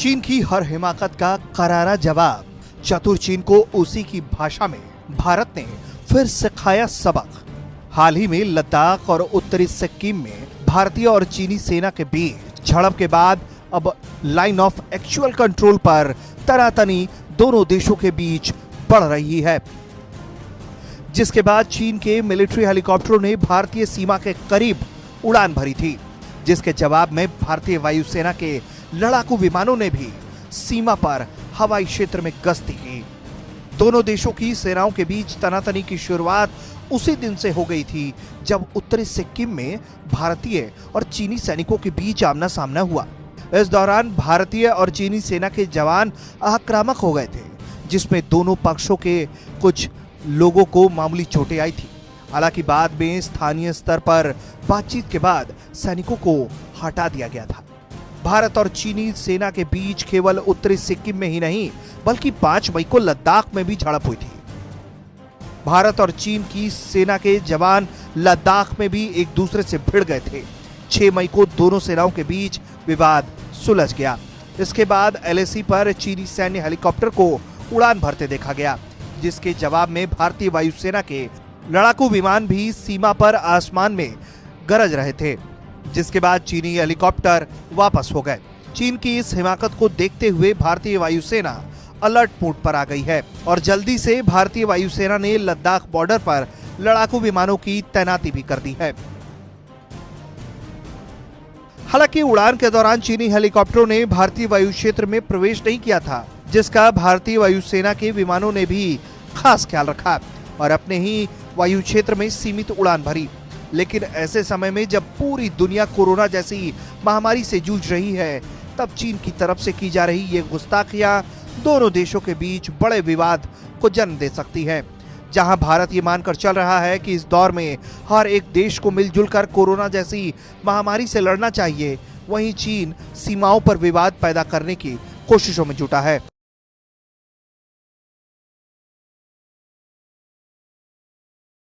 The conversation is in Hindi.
चीन की हर हिमाकत का करारा जवाब। चतुर चीन को उसी की भाषा में भारत ने फिर सिखाया सबक। हाल ही में लद्दाख और उत्तरी सिक्किम में भारतीय और चीनी सेना के बीच झड़प के बाद अब लाइन ऑफ एक्चुअल कंट्रोल पर तनातनी दोनों देशों के बीच बढ़ रही है, जिसके बाद चीन के मिलिट्री हेलीकॉप्टरों ने भारतीय सीमा के करीब उड़ान भरी थी, जिसके जवाब में भारतीय वायुसेना के लड़ाकू विमानों ने भी सीमा पर हवाई क्षेत्र में गश्ती की। दोनों देशों की सेनाओं के बीच तनातनी की शुरुआत उसी दिन से हो गई थी जब उत्तरी सिक्किम में भारतीय और चीनी सैनिकों के बीच आमना सामना हुआ। इस दौरान भारतीय और चीनी सेना के जवान आक्रामक हो गए थे, जिसमें दोनों पक्षों के कुछ लोगों को मामूली चोटें आई थी। हालांकि बाद में स्थानीय स्तर पर बातचीत के बाद सैनिकों को हटा दिया गया था। भारत और चीनी सेना के बीच केवल उत्तरी सिक्किम में ही नहीं बल्कि 5 मई को लद्दाख में भी झड़प हुई थी। भारत और चीन की सेना के जवान लद्दाख में भी एक दूसरे से भिड़ गए थे। 6 मई को दोनों सेनाओं के बीच विवाद सुलझ गया। इसके बाद LAC पर चीनी सैन्य हेलीकॉप्टर को उड़ान भरते देखा गया, जिसके जवाब में भारतीय वायुसेना के लड़ाकू विमान भी सीमा पर आसमान में गरज रहे थे, जिसके बाद चीनी हेलीकॉप्टर वापस हो गए। चीन की इस हिमाकत को देखते हुए भारतीय वायुसेना अलर्ट मोड पर आ गई है और जल्दी से भारतीय वायुसेना ने लद्दाख बॉर्डर पर लड़ाकू विमानों की तैनाती भी कर दी है। हालांकि उड़ान के दौरान चीनी हेलीकॉप्टरों ने भारतीय वायु क्षेत्र में प्रवेश नहीं किया था, जिसका भारतीय वायुसेना के विमानों ने भी खास ख्याल रखा और अपने ही वायु क्षेत्र में सीमित उड़ान भरी। लेकिन ऐसे समय में जब पूरी दुनिया कोरोना जैसी महामारी से जूझ रही है, तब चीन की तरफ से की जा रही ये गुस्ताखियां दोनों देशों के बीच बड़े विवाद को जन्म दे सकती है। जहां भारत ये मानकर चल रहा है कि इस दौर में हर एक देश को मिलजुल कर कोरोना जैसी महामारी से लड़ना चाहिए, वहीं चीन सीमाओं पर विवाद पैदा करने की कोशिशों में जुटा है।